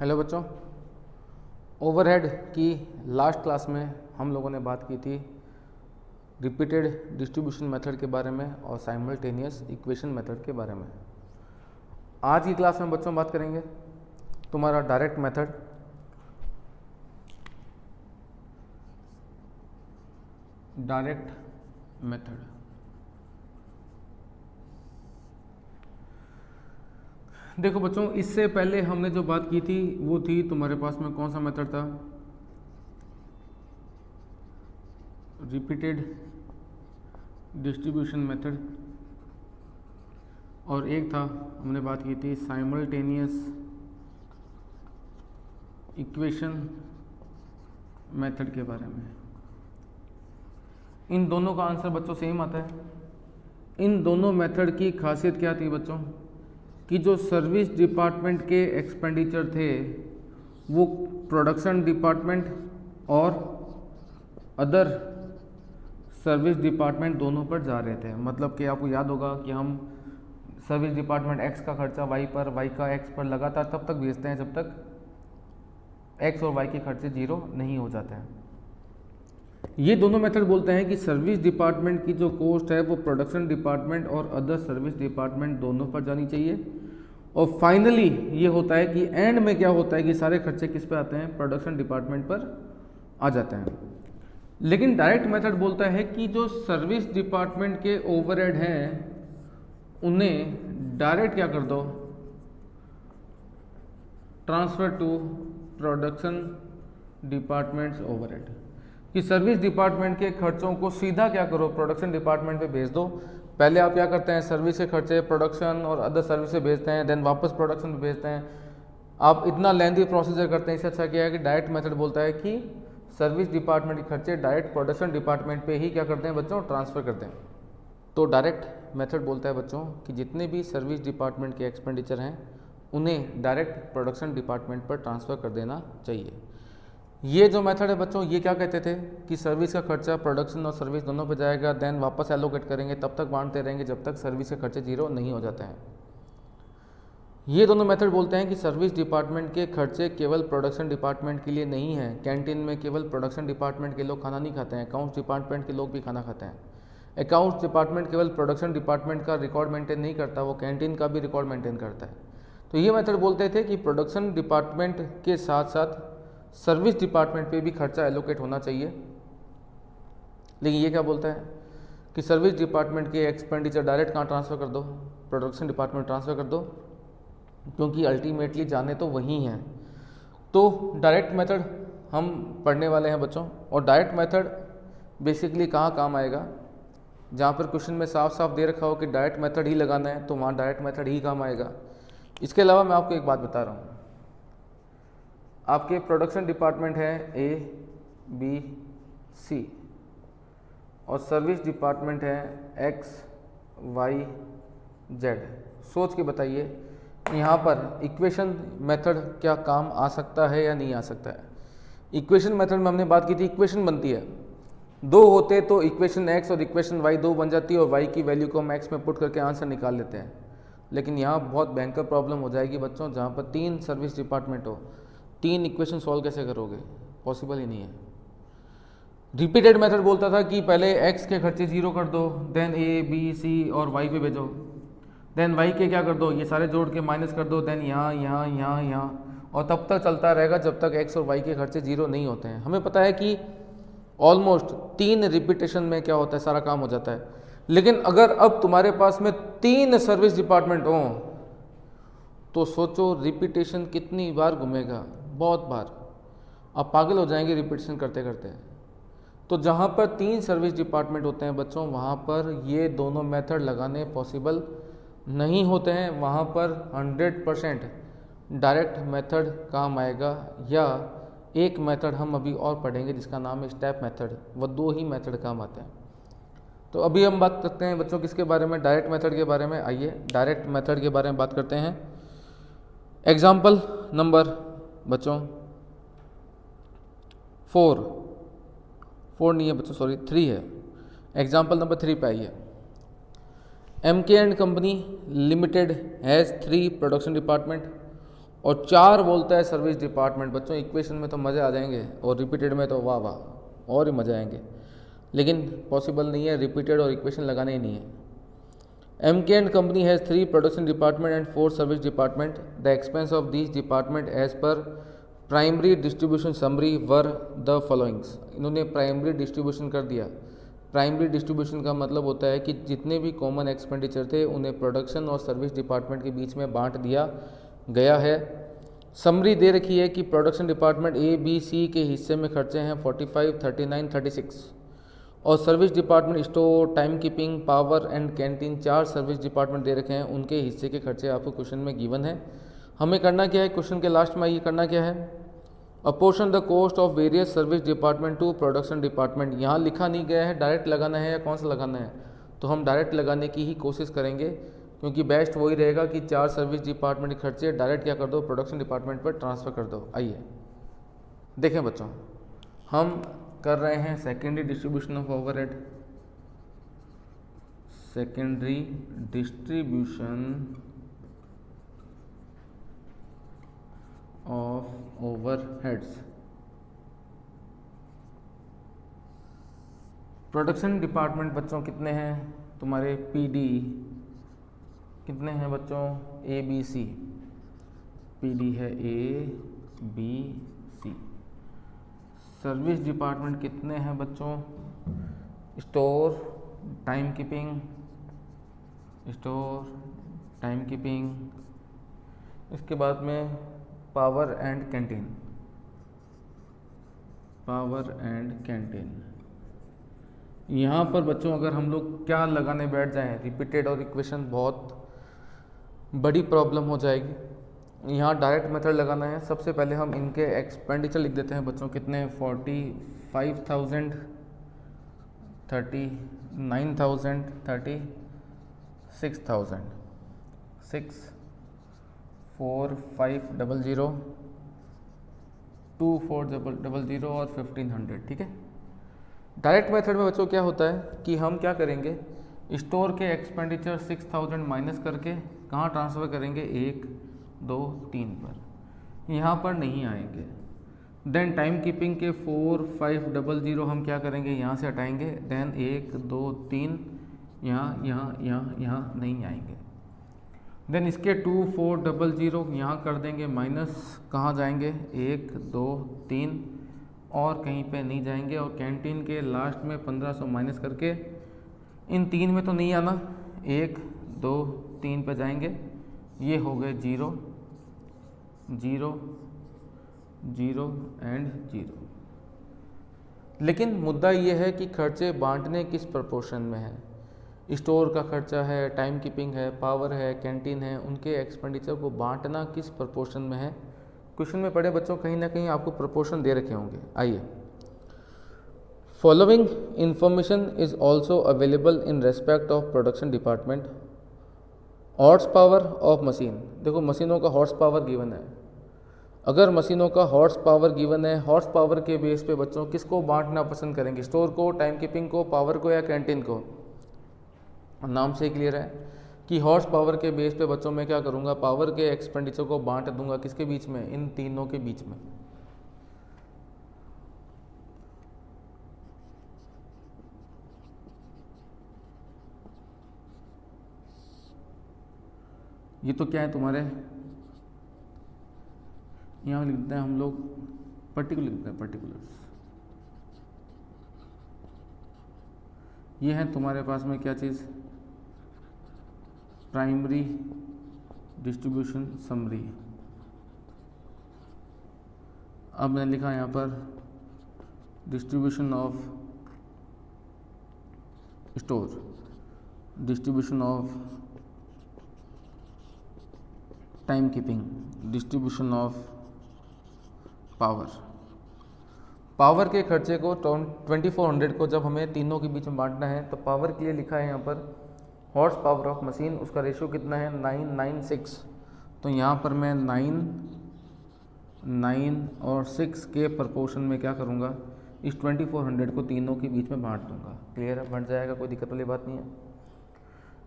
Hello बच्चों, overhead की last class में हम लोगों ने बात की थी रिपीटेड डिस्ट्रीब्यूशन मेथड के बारे में और साइमल्टेनियस इक्वेशन मेथड के बारे में। आज की क्लास में बच्चों बात करेंगे तुम्हारा डायरेक्ट मेथड, देखो बच्चों, इससे पहले हमने जो बात की थी वो थी तुम्हारे पास में कौन सा मेथड था, रिपीटेड डिस्ट्रीब्यूशन मेथड, और एक था हमने बात की थी साइमल्टेनियस इक्वेशन मेथड के बारे में। इन दोनों का आंसर बच्चों सेम आता है। इन दोनों मेथड की खासियत क्या थी बच्चों कि जो सर्विस डिपार्टमेंट के एक्सपेंडिचर थे वो प्रोडक्शन डिपार्टमेंट और अदर सर्विस डिपार्टमेंट दोनों पर जा रहे थे। मतलब कि आपको याद होगा कि हम सर्विस डिपार्टमेंट एक्स का खर्चा वाई पर, वाई का एक्स पर लगातार तब तक भेजते हैं जब तक एक्स और वाई के खर्चे जीरो नहीं हो जाते हैं। ये दोनों मेथड बोलते हैं कि सर्विस डिपार्टमेंट की जो कॉस्ट है वो प्रोडक्शन डिपार्टमेंट और अदर सर्विस डिपार्टमेंट दोनों पर जानी चाहिए। और फाइनली ये होता है कि एंड में क्या होता है कि सारे खर्चे किस पे आते हैं, प्रोडक्शन डिपार्टमेंट पर आ जाते हैं। लेकिन डायरेक्ट मेथड बोलता है कि जो सर्विस डिपार्टमेंट के ओवरहेड हैं उन्हें डायरेक्ट क्या कर दो, transfer to production departments overhead, कि सर्विस डिपार्टमेंट के खर्चों को सीधा क्या करो, प्रोडक्शन डिपार्टमेंट पे भेज दो। पहले आप क्या करते हैं, सर्विस के खर्चे प्रोडक्शन और अदर सर्विस से भेजते हैं, देन वापस प्रोडक्शन पे भेजते हैं। आप इतना लेंथी प्रोसीजर करते हैं। इससे अच्छा क्या है कि डायरेक्ट मेथड बोलता है कि सर्विस डिपार्टमेंट के खर्चे डायरेक्ट प्रोडक्शन डिपार्टमेंट पे ही क्या करते हैं बच्चों, ट्रांसफ़र करते हैं। तो डायरेक्ट मेथड बोलता है बच्चों कि जितने भी सर्विस डिपार्टमेंट के एक्सपेंडिचर हैं उन्हें डायरेक्ट प्रोडक्शन डिपार्टमेंट पर ट्रांसफ़र कर देना चाहिए। ये जो मेथड है बच्चों, ये क्या कहते थे कि सर्विस का खर्चा प्रोडक्शन और सर्विस दोनों पे जाएगा, देन वापस एलोकेट करेंगे, तब तक बांटते रहेंगे जब तक सर्विस के खर्चे जीरो नहीं हो जाते हैं। ये दोनों मेथड बोलते हैं कि सर्विस डिपार्टमेंट के खर्चे केवल प्रोडक्शन डिपार्टमेंट के लिए नहीं है। कैंटीन में केवल प्रोडक्शन डिपार्टमेंट के लोग खाना नहीं खाते हैं, अकाउंट्स डिपार्टमेंट के लोग भी खाना खाते हैं। अकाउंट्स डिपार्टमेंट केवल प्रोडक्शन डिपार्टमेंट का रिकॉर्ड मेंटेन नहीं करता, वो कैंटीन का भी रिकॉर्ड मेंटेन करता है। तो ये मेथड बोलते थे कि प्रोडक्शन डिपार्टमेंट के साथ साथ सर्विस डिपार्टमेंट पे भी खर्चा एलोकेट होना चाहिए। लेकिन ये क्या बोलता है कि सर्विस डिपार्टमेंट के एक्सपेंडिचर डायरेक्ट कहाँ ट्रांसफ़र कर दो, प्रोडक्शन डिपार्टमेंट ट्रांसफ़र कर दो, क्योंकि अल्टीमेटली जाने तो वही हैं। तो डायरेक्ट मेथड हम पढ़ने वाले हैं बच्चों, और डायरेक्ट मेथड बेसिकली कहाँ काम आएगा, जहाँ पर क्वेश्चन में साफ साफ दे रखा हो कि डायरेक्ट मेथड ही लगाना है तो वहाँ डायरेक्ट मेथड ही काम आएगा। इसके अलावा मैं आपको एक बात बता रहा हूँ, आपके प्रोडक्शन डिपार्टमेंट है ए बी सी और सर्विस डिपार्टमेंट है एक्स वाई जेड। सोच के बताइए यहाँ पर इक्वेशन मेथड क्या काम आ सकता है या नहीं आ सकता है। इक्वेशन मेथड में हमने बात की थी, इक्वेशन बनती है, दो होते तो इक्वेशन एक्स और इक्वेशन वाई दो बन जाती है और वाई की वैल्यू को हम एक्स में पुट करके आंसर निकाल लेते हैं। लेकिन यहाँ बहुत भयंकर प्रॉब्लम हो जाएगी बच्चों, जहाँ पर तीन सर्विस डिपार्टमेंट हो, तीन इक्वेशन सॉल्व कैसे करोगे, पॉसिबल ही नहीं है। रिपीटेड मेथड बोलता था कि पहले एक्स के खर्चे जीरो कर दो, देन ए बी सी और वाई पे भेजो, देन वाई के क्या कर दो, ये सारे जोड़ के माइनस कर दो, देन यहाँ यहाँ यहाँ यहाँ, और तब तक चलता रहेगा जब तक एक्स और वाई के खर्चे जीरो नहीं होते हैं। हमें पता है कि ऑलमोस्ट तीन रिपीटेशन में क्या होता है, सारा काम हो जाता है। लेकिन अगर अब तुम्हारे पास में तीन सर्विस डिपार्टमेंट हों तो सोचो रिपीटेशन कितनी बार घूमेगा, बहुत बार। आप पागल हो जाएंगे रिपीटेशन करते करते। तो जहाँ पर तीन सर्विस डिपार्टमेंट होते हैं बच्चों, वहाँ पर ये दोनों मेथड लगाने पॉसिबल नहीं होते हैं। वहाँ पर 100% डायरेक्ट मेथड काम आएगा, या एक मेथड हम अभी और पढ़ेंगे जिसका नाम है स्टेप मेथड, वह दो ही मेथड काम आते हैं। तो अभी हम बात करते हैं बच्चों किसके बारे में, डायरेक्ट मेथड के बारे में। आइए डायरेक्ट मेथड के बारे में बात करते हैं। एग्जाम्पल नंबर बच्चों 4 नहीं है बच्चों, सॉरी 3 है। एग्जाम्पल नंबर 3 पे आइए। MK and Company Limited has 3 production department और 4 बोलता है सर्विस डिपार्टमेंट। बच्चों इक्वेशन में तो मज़े आ जाएंगे और रिपीटेड में तो वाह वाह और ही मज़े आएंगे, लेकिन पॉसिबल नहीं है, रिपीटेड और इक्वेशन लगाने ही नहीं है। MK and Company has 3 production department and 4 service department. The expense of these department as per primary distribution summary were the followings. इन्होंने प्राइमरी डिस्ट्रीब्यूशन कर दिया। प्राइमरी डिस्ट्रीब्यूशन का मतलब होता है कि जितने भी कॉमन एक्सपेंडिचर थे उन्हें प्रोडक्शन और सर्विस डिपार्टमेंट के बीच में बांट दिया गया है। समरी दे रखी है कि प्रोडक्शन डिपार्टमेंट ABC के हिस्से में खर्चे हैं 45, 39, 36 और service department store, time keeping, power and canteen 4 service department दे रखे हैं, उनके हिस्से के खर्चे आपको क्वेश्चन में गिवन है। हमें करना क्या है, क्वेश्चन के लास्ट में ये करना क्या है, apportion the cost of various service department to production department. यहाँ लिखा नहीं गया है डायरेक्ट लगाना है या कौन सा लगाना है, तो हम डायरेक्ट लगाने की ही कोशिश करेंगे, क्योंकि बेस्ट वही रहेगा कि 4 सर्विस डिपार्टमेंट के खर्चे डायरेक्ट क्या कर दो, प्रोडक्शन डिपार्टमेंट पर ट्रांसफ़र कर दो। आइए देखें बच्चों, हम कर रहे हैं secondary distribution of overhead. Secondary distribution of overheads. Production department बच्चों कितने हैं तुम्हारे, PD कितने हैं बच्चों, ABC, PD है ABC। सर्विस डिपार्टमेंट कितने हैं बच्चों, store, time keeping, store, time keeping, इसके बाद में power and canteen, power and canteen. यहाँ पर बच्चों अगर हम लोग क्या लगाने बैठ जाएं, रिपीटेड और इक्वेशन बहुत बड़ी प्रॉब्लम हो जाएगी। यहाँ डायरेक्ट मेथड लगाना है। सबसे पहले हम इनके एक्सपेंडिचर लिख देते हैं बच्चों, कितने हैं 45,000, 39,000, 36,000, 64500, 2400 और 1500। ठीक है, डायरेक्ट मेथड में बच्चों क्या होता है कि हम क्या करेंगे, स्टोर के एक्सपेंडिचर 6000 माइनस करके कहाँ ट्रांसफ़र करेंगे, 1, 2, 3 पर, यहाँ पर नहीं आएंगे। देन टाइम कीपिंग के 4500 हम क्या करेंगे, यहाँ से हटाएंगे। देन 1, 2, 3 यहाँ नहीं आएंगे। देन इसके 2400 यहाँ कर देंगे माइनस, कहाँ जाएंगे, 1, 2, 3 और कहीं पे नहीं जाएंगे। और कैंटीन के लास्ट में 1500 माइनस करके, इन 3 में तो नहीं आना, 1, 2, 3 पे जाएंगे। ये हो गए 0, 0, 0 एंड 0। लेकिन मुद्दा ये है कि खर्चे बांटने किस प्रोपोर्शन में है। स्टोर का खर्चा है, टाइम कीपिंग है, पावर है, कैंटीन है, उनके एक्सपेंडिचर को बांटना किस प्रोपोर्शन में है। क्वेश्चन में पढ़े बच्चों, कहीं ना कहीं आपको प्रोपोर्शन दे रखे होंगे। आइए, following information is also available in respect of production department. Horse power of machine, देखो मशीनों का हॉर्स पावर गिवन है। अगर मशीनों का हॉर्स पावर गिवन है, हॉर्स पावर के बेस पे बच्चों किसको बांटना पसंद करेंगे, स्टोर को, टाइम कीपिंग को, पावर को या कैंटीन को। नाम से क्लियर है कि हॉर्स पावर के बेस पे बच्चों मैं क्या करूँगा, पावर के एक्सपेंडिचर को बांट दूंगा किसके बीच में, इन तीनों के बीच में। ये तो क्या है तुम्हारे, यहाँ लिखते हैं हम लोग पर्टिकुलर, लिखते हैं पर्टिकुलर्स। ये है तुम्हारे पास में क्या चीज़, प्राइमरी डिस्ट्रीब्यूशन समरी। अब मैंने लिखा यहाँ पर distribution of store, distribution of time keeping, distribution of power. Power के खर्चे को 2400 को जब हमें तीनों के बीच में बांटना है तो पावर के लिए लिखा है यहाँ पर हॉर्स पावर ऑफ मशीन, उसका रेशियो कितना है 996। तो यहाँ पर मैं 9 और 6 के प्रपोर्शन में क्या करूँगा, इस 2400 को तीनों के बीच में बांट दूंगा। क्लियर है, बन जाएगा, कोई दिक्कत वाली बात नहीं है।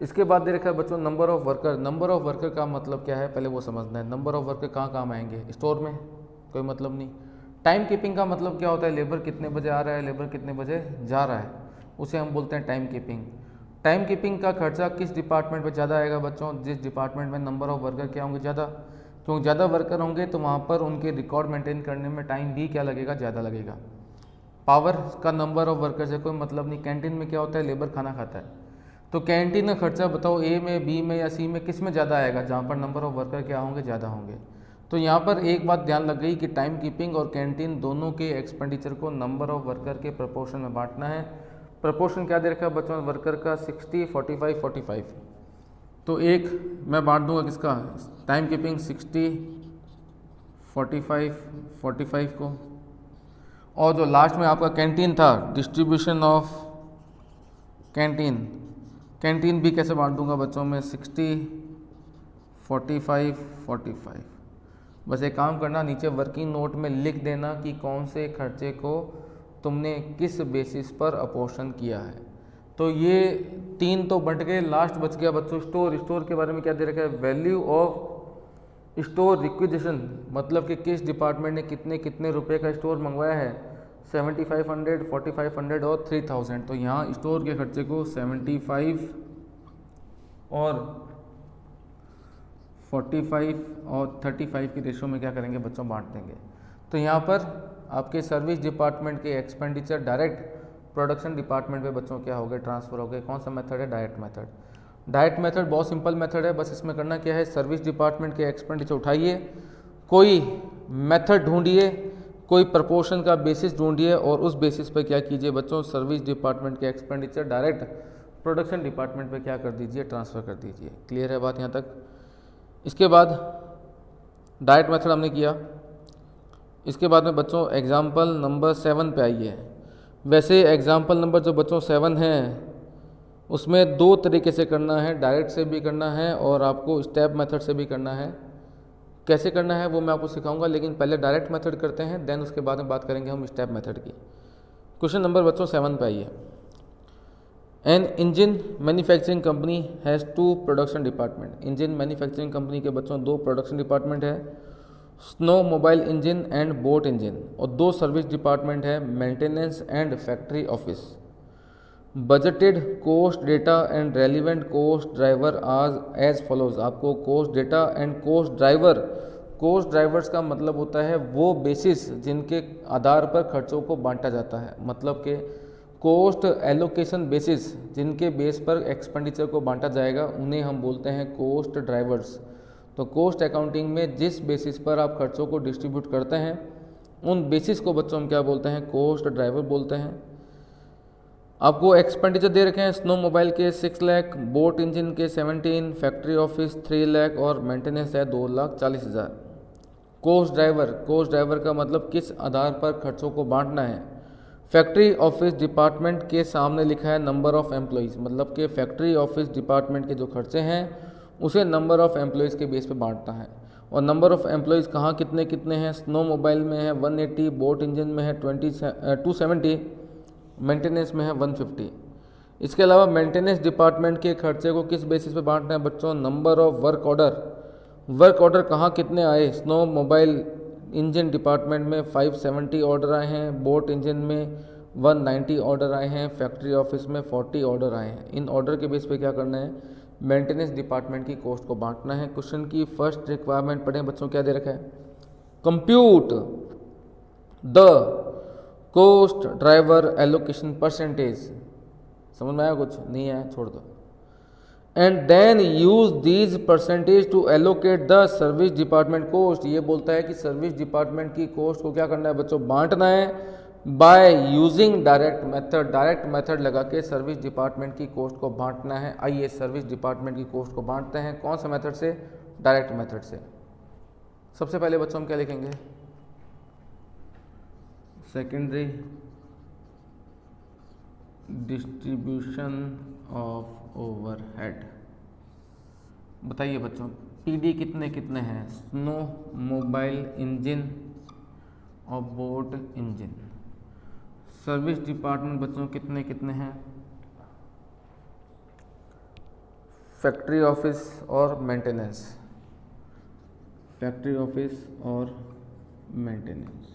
इसके बाद दे रखा है बच्चों number of worker. Number of worker का मतलब क्या है पहले वो समझना है। नंबर ऑफ वर्कर कहाँ काम आएंगे, स्टोर में, कोई मतलब नहीं। टाइम कीपिंग का मतलब क्या होता है, लेबर कितने बजे आ रहा है, लेबर कितने बजे जा रहा है, उसे हम बोलते हैं टाइम कीपिंग। टाइम कीपिंग का खर्चा किस डिपार्टमेंट पे ज़्यादा आएगा बच्चों, जिस डिपार्टमेंट में नंबर ऑफ वर्कर क्या होंगे, ज़्यादा। क्योंकि ज़्यादा वर्कर होंगे तो वहाँ पर उनके रिकॉर्ड मेंटेन करने में टाइम भी क्या लगेगा, ज़्यादा लगेगा। पावर का नंबर ऑफ वर्कर से कोई मतलब नहीं। कैंटीन में क्या होता है, लेबर खाना खाता है, तो कैंटीन का खर्चा बताओ ए में, बी में या सी में, किस में ज़्यादा आएगा, जहाँ पर नंबर ऑफ वर्कर क्या होंगे, ज़्यादा होंगे। तो यहाँ पर एक बात ध्यान लग गई कि टाइम कीपिंग और कैंटीन दोनों के एक्सपेंडिचर को नंबर ऑफ वर्कर के प्रपोर्शन में बांटना है। प्रपोर्शन क्या दे रखा है बच्चों, वर्कर का 60 45 45। तो एक मैं बांट दूंगा किसका, टाइम कीपिंग 60 45 45 को, और जो लास्ट में आपका कैंटीन था, डिस्ट्रीब्यूशन ऑफ कैंटीन, कैंटीन भी कैसे बांट दूंगा बच्चों में, 60 45 45। बस एक काम करना, नीचे वर्किंग नोट में लिख देना कि कौन से खर्चे को तुमने किस बेसिस पर अपोर्शन किया है। तो ये 3 तो बंट गए, लास्ट बच गया बच्चों स्टोर। स्टोर के बारे में क्या दे रखा है, वैल्यू ऑफ स्टोर रिक्विजिशन, मतलब कि किस डिपार्टमेंट ने कितने कितने रुपए का स्टोर मंगवाया है, 7500 4500 और 3000। तो यहाँ स्टोर के खर्चे को 75 और 45 और 35 की रेशो में क्या करेंगे बच्चों, बांट देंगे। तो यहाँ पर आपके सर्विस डिपार्टमेंट के एक्सपेंडिचर डायरेक्ट प्रोडक्शन डिपार्टमेंट पे बच्चों क्या हो गए, ट्रांसफर हो गए। कौन सा मेथड है, डायरेक्ट मेथड। डायरेक्ट मेथड बहुत सिंपल मेथड है, बस इसमें करना क्या है, सर्विस डिपार्टमेंट के एक्सपेंडिचर उठाइए, कोई मेथड ढूंढिए, कोई प्रपोर्शन का बेसिस ढूंढिए और उस बेसिस पर क्या कीजिए बच्चों, सर्विस डिपार्टमेंट के एक्सपेंडिचर डायरेक्ट प्रोडक्शन डिपार्टमेंट पे क्या कर दीजिए, ट्रांसफ़र कर दीजिए। क्लियर है बात यहाँ तक। इसके बाद डायरेक्ट मेथड हमने किया। इसके बाद में बच्चों एग्जाम्पल नंबर 7 पे आइए। वैसे एग्जाम्पल नंबर जो बच्चों 7 हैं उसमें 2 तरीके से करना है, डायरेक्ट से भी करना है और आपको स्टेप मेथड से भी करना है। कैसे करना है वो मैं आपको सिखाऊंगा, लेकिन पहले डायरेक्ट मेथड करते हैं, देन उसके बाद में बात करेंगे हम स्टेप मेथड की। क्वेश्चन नंबर बच्चों 7 पे आइए। An engine manufacturing company has 2 production department. Engine manufacturing company के बच्चों 2 प्रोडक्शन डिपार्टमेंट है, snowmobile engine and boat engine, और 2 सर्विस डिपार्टमेंट है, maintenance and factory office. Budgeted cost data and relevant cost driver are as follows. आपको cost data and cost driver, cost drivers का मतलब होता है वो basis जिनके आधार पर खर्चों को बांटा जाता है, मतलब कि कोस्ट एलोकेशन बेसिस, जिनके बेस पर एक्सपेंडिचर को बांटा जाएगा उन्हें हम बोलते हैं कोस्ट ड्राइवर्स। तो कोस्ट अकाउंटिंग में जिस बेसिस पर आप खर्चों को डिस्ट्रीब्यूट करते हैं उन बेसिस को बच्चों हम क्या बोलते हैं, कोस्ट ड्राइवर बोलते हैं। आपको एक्सपेंडिचर दे रखे हैं, स्नो मोबाइल के 6 लाख, बोट इंजन के 17, फैक्ट्री ऑफिस 3 लाख और मेंटेनेंस है 2,40,000। कोस्ट ड्राइवर, कोस्ट ड्राइवर का मतलब किस आधार पर खर्चों को बांटना है। फैक्ट्री ऑफिस डिपार्टमेंट के सामने लिखा है नंबर ऑफ एम्प्लॉयज़, मतलब कि फैक्ट्री ऑफिस डिपार्टमेंट के जो खर्चे हैं उसे नंबर ऑफ एम्प्लॉयज़ के बेस पे बांटना है। और नंबर ऑफ एम्प्लॉयज़ कहाँ कितने कितने हैं, स्नो मोबाइल में है 180, बोट इंजन में है 270, मेंटेनेंस में है 150। इसके अलावा मेंटेनेंस डिपार्टमेंट के खर्चे को किस बेसिस पे बांटना है बच्चों, number of work order. Work order कहाँ कितने आए, स्नो मोबाइल इंजन डिपार्टमेंट में 570 ऑर्डर आए हैं, बोट इंजन में 190 ऑर्डर आए हैं, फैक्ट्री ऑफिस में 40 ऑर्डर आए हैं। इन ऑर्डर के बेस पे क्या करना है, मेंटेनेंस डिपार्टमेंट की कॉस्ट को बांटना है। क्वेश्चन की फर्स्ट रिक्वायरमेंट पढ़ें बच्चों, क्या दे रखा है, compute the cost driver allocation percentage. समझ में आया, कुछ नहीं आया छोड़ दो। And then use these percentage to allocate the service department cost. ये बोलता है कि सर्विस डिपार्टमेंट की कॉस्ट को क्या करना है बच्चों, बांटना है by using direct method. Direct method लगा के सर्विस डिपार्टमेंट की कॉस्ट को बांटना है। आइए सर्विस डिपार्टमेंट की कॉस्ट को बांटते हैं, कौन सा मेथड से, डायरेक्ट मेथड से। सबसे पहले बच्चों हम क्या लिखेंगे, सेकेंडरी डिस्ट्रीब्यूशन ऑफ ओवरहेड। बताइए बच्चों पीडी कितने कितने हैं, स्नो मोबाइल इंजन और बोट इंजन। सर्विस डिपार्टमेंट बच्चों कितने कितने हैं, फैक्ट्री ऑफिस और मेंटेनेंस, फैक्ट्री ऑफिस और मेंटेनेंस,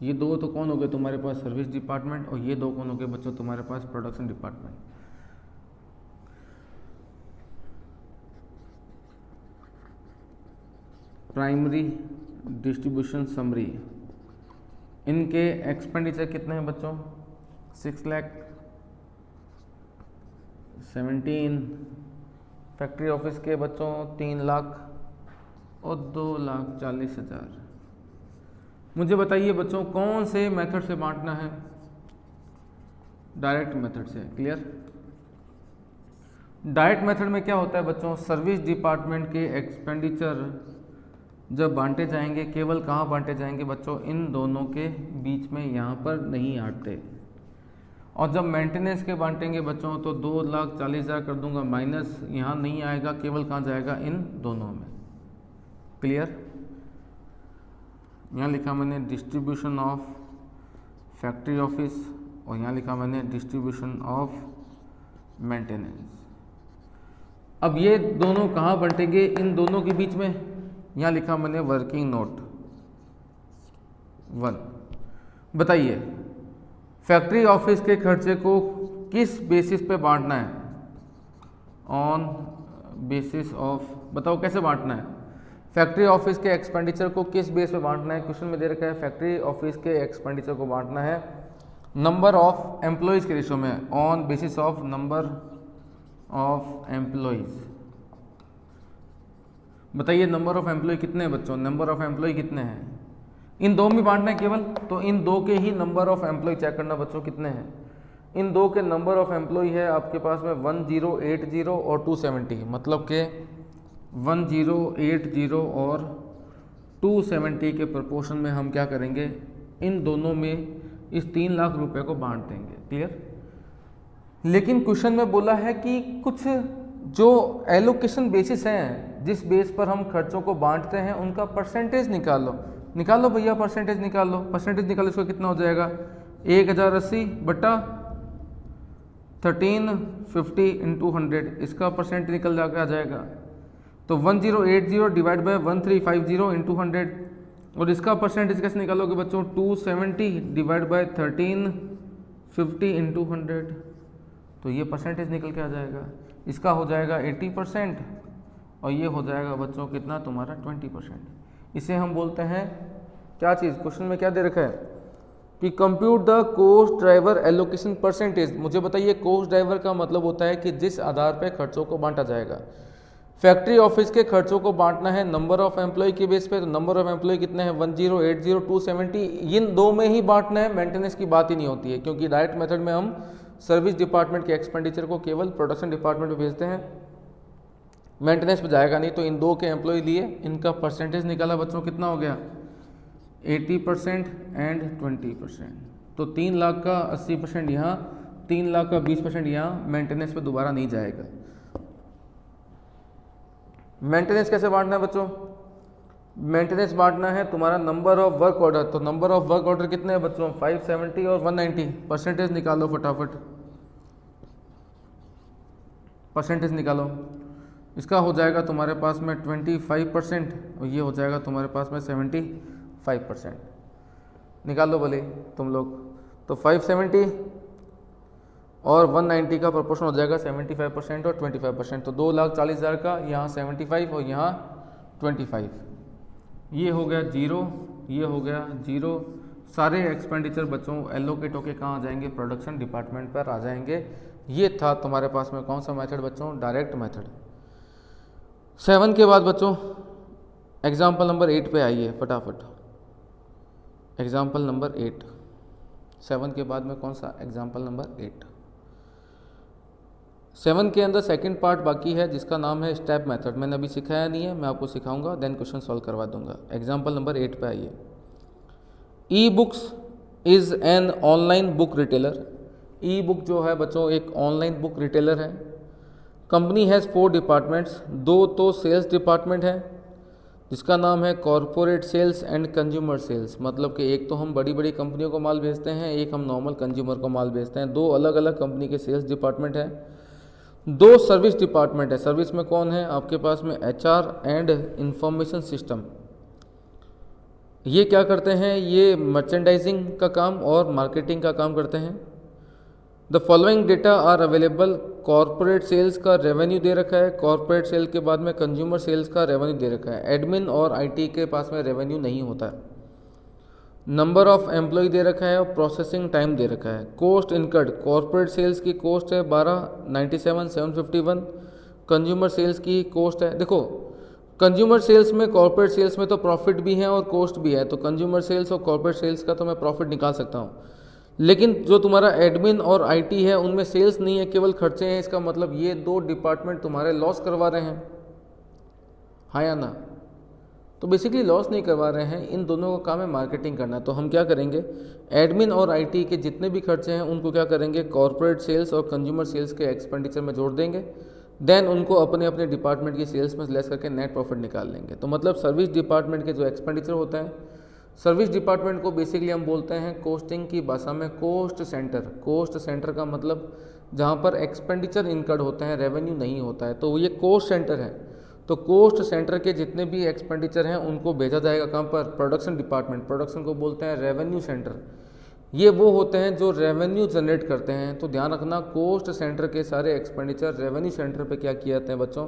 ये दो तो कौन हो गए तुम्हारे पास सर्विस डिपार्टमेंट, और ये दो कौन हो गए बच्चों तुम्हारे पास production department. Primary distribution summary, इनके एक्सपेंडिचर कितने हैं बच्चों, 6,17,000, फैक्ट्री ऑफिस के बच्चों 3 लाख और 2,40,000। मुझे बताइए बच्चों कौन से मेथड से बांटना है, डायरेक्ट मेथड से, क्लियर। डायरेक्ट मेथड में क्या होता है बच्चों, सर्विस डिपार्टमेंट के एक्सपेंडिचर जब बांटे जाएंगे केवल कहाँ बांटे जाएंगे बच्चों, इन दोनों के बीच में, यहाँ पर नहीं आते। और जब मेंटेनेंस के बांटेंगे बच्चों तो 2,40,000 कर दूंगा माइनस, यहाँ नहीं आएगा, केवल कहाँ जाएगा, इन दोनों में, क्लियर। यहाँ लिखा मैंने डिस्ट्रीब्यूशन ऑफ फैक्ट्री ऑफिस और यहाँ लिखा मैंने डिस्ट्रीब्यूशन ऑफ मेंटेनेंस। अब ये दोनों कहाँ बंटेंगे, इन दोनों के बीच में, यहाँ लिखा मैंने वर्किंग नोट 1। बताइए फैक्ट्री ऑफिस के खर्चे को किस बेसिस पे बांटना है, ऑन बेसिस ऑफ, बताओ कैसे बांटना है, फैक्ट्री ऑफिस के एक्सपेंडिचर को किस बेस पे बांटना है, क्वेश्चन में दे रखा है फैक्ट्री ऑफिस के एक्सपेंडिचर को बांटना है नंबर ऑफ एम्प्लॉयज के रेशो में, on basis of number of employees. बताइए नंबर ऑफ एम्प्लॉय कितने हैं बच्चों, नंबर ऑफ एम्प्लॉय कितने हैं, इन दो में बांटना है केवल, तो इन दो के ही नंबर ऑफ एम्प्लॉय चेक करना बच्चों कितने हैं। इन दो के नंबर ऑफ एम्प्लॉय है आपके पास में 1080 और 270, मतलब के 1080 और 270 के प्रोपोर्शन में हम क्या करेंगे, इन दोनों में इस 3 लाख रुपए को बांट देंगे, क्लियर। लेकिन क्वेश्चन में बोला है कि कुछ जो एलोकेशन बेसिस हैं, जिस बेस पर हम खर्चों को बांटते हैं, उनका परसेंटेज निकालो। निकालो भैया परसेंटेज निकालो, परसेंटेज निकालो, इसका कितना हो जाएगा 1080 बटा 1350 इंटू 100, इसका परसेंट निकल जाकर आ जाएगा। तो 1080 डिवाइड बाय 1350 इंटू 100, और इसका परसेंटेज कैसे निकालोगे बच्चों, 270 डिवाइड बाय 1350 इंटू 100, तो ये परसेंटेज निकल के आ जाएगा। इसका हो जाएगा 80% और ये हो जाएगा बच्चों कितना तुम्हारा 20%। इसे हम बोलते हैं क्या चीज़, क्वेश्चन में क्या दे रखा है कि compute the cost driver allocation percentage. मुझे बताइए कॉस्ट ड्राइवर का मतलब होता है कि जिस आधार पर खर्चों को बांटा जाएगा। फैक्ट्री ऑफिस के खर्चों को बांटना है नंबर ऑफ एम्प्लॉय के बेस पे, तो नंबर ऑफ एम्प्लॉय कितने हैं 1080 270, इन दो में ही बांटना है, मेंटेनेंस की बात ही नहीं होती है, क्योंकि डायरेक्ट मेथड में हम सर्विस डिपार्टमेंट के एक्सपेंडिचर को केवल प्रोडक्शन डिपार्टमेंट में भेजते हैं, मेंटेनेंस पे जाएगा नहीं। तो इन दो के एम्प्लॉय लिए, इनका परसेंटेज निकाला बच्चों कितना हो गया 80% एंड 20%, तो 3 लाख का 80% यहाँ, 3 लाख का 20% यहाँ, मेंटेनेंस पे दोबारा नहीं जाएगा। मेंटेनेंस कैसे बांटना है बच्चों, मेंटेनेंस बांटना है तुम्हारा नंबर ऑफ वर्क ऑर्डर, तो नंबर ऑफ वर्क ऑर्डर कितने हैं बच्चों 570 और 190, परसेंटेज निकालो फटाफट, परसेंटेज निकालो। इसका हो जाएगा तुम्हारे पास में 25% और ये हो जाएगा तुम्हारे पास में 75%। निकाल लो भले तुम लोग, तो 570 और 190 का प्रोपोर्शन हो जाएगा 75% और 25%, तो 2,40,000 का यहाँ 75 और यहाँ 25, ये हो गया 0, ये हो गया 0। सारे एक्सपेंडिचर बच्चों एलोकेट होके कहाँ आ जाएंगे, प्रोडक्शन डिपार्टमेंट पर आ जाएंगे। ये था तुम्हारे पास में कौन सा मेथड बच्चों, डायरेक्ट मेथड। 7 के बाद बच्चों एग्जाम्पल नंबर 8 पे आइए फटाफट, एग्जाम्पल नंबर 8, 7 के बाद में कौन सा, एग्जाम्पल नंबर 8। 7 के अंदर सेकंड पार्ट बाकी है जिसका नाम है स्टेप मेथड, मैंने अभी सिखाया नहीं है, मैं आपको सिखाऊंगा, देन क्वेश्चन सॉल्व करवा दूंगा। एग्जाम्पल नंबर 8 पे आइए। E books is an online book retailer. E book जो है बच्चों एक ऑनलाइन बुक रिटेलर है। कंपनी हैज़ 4 डिपार्टमेंट्स, 2 तो सेल्स डिपार्टमेंट है जिसका नाम है corporate sales and consumer sales, मतलब कि एक तो हम बड़ी बड़ी कंपनियों को माल बेचते हैं, एक हम नॉर्मल कंज्यूमर को माल बेचते हैं, 2 अलग अलग कंपनी के सेल्स डिपार्टमेंट है। दो सर्विस डिपार्टमेंट है, सर्विस में कौन है आपके पास में, HR एंड इंफॉर्मेशन सिस्टम। ये क्या करते हैं, ये मर्चेंडाइजिंग का काम और मार्केटिंग का काम करते हैं। The following data are available, corporate sales का रेवेन्यू दे रखा है, कॉर्पोरेट सेल के बाद में कंज्यूमर सेल्स का रेवेन्यू दे रखा है, एडमिन और IT के पास में रेवेन्यू नहीं होता है। नंबर ऑफ एम्प्लॉय दे रखा है और प्रोसेसिंग टाइम दे रखा है। कॉस्ट इनकर्ड, कॉर्पोरेट सेल्स की कॉस्ट है 12,97,751, कंज्यूमर सेल्स की कॉस्ट है, देखो कंज्यूमर सेल्स में कॉर्पोरेट सेल्स में तो प्रॉफिट भी है और कॉस्ट भी है, तो कंज्यूमर सेल्स और कॉर्पोरेट सेल्स का तो मैं प्रॉफिट निकाल सकता हूँ, लेकिन जो तुम्हारा एडमिन और IT है उनमें सेल्स नहीं है, केवल खर्चे हैं। इसका मतलब ये दो डिपार्टमेंट तुम्हारे लॉस करवा रहे हैं, हाँ या ना? तो बेसिकली लॉस नहीं करवा रहे हैं, इन दोनों का काम है मार्केटिंग करना। तो हम क्या करेंगे, एडमिन और IT के जितने भी खर्चे हैं उनको क्या करेंगे, कॉर्पोरेट सेल्स और कंज्यूमर सेल्स के एक्सपेंडिचर में जोड़ देंगे, देन उनको अपने अपने डिपार्टमेंट की सेल्स में लेस करके नेट प्रॉफिट निकाल लेंगे। तो मतलब सर्विस डिपार्टमेंट के जो एक्सपेंडिचर होता है, सर्विस डिपार्टमेंट को बेसिकली हम बोलते हैं कॉस्टिंग की भाषा में कॉस्ट सेंटर। कॉस्ट सेंटर का मतलब जहाँ पर एक्सपेंडिचर इनकर्ड होते हैं, रेवेन्यू नहीं होता है, तो ये कॉस्ट सेंटर है। तो कॉस्ट सेंटर के जितने भी एक्सपेंडिचर हैं उनको भेजा जाएगा कहाँ पर, प्रोडक्शन डिपार्टमेंट। प्रोडक्शन को बोलते हैं रेवेन्यू सेंटर। ये वो होते हैं जो रेवेन्यू जनरेट करते हैं। तो ध्यान रखना, कॉस्ट सेंटर के सारे एक्सपेंडिचर रेवेन्यू सेंटर पे क्या किए जाते हैं बच्चों,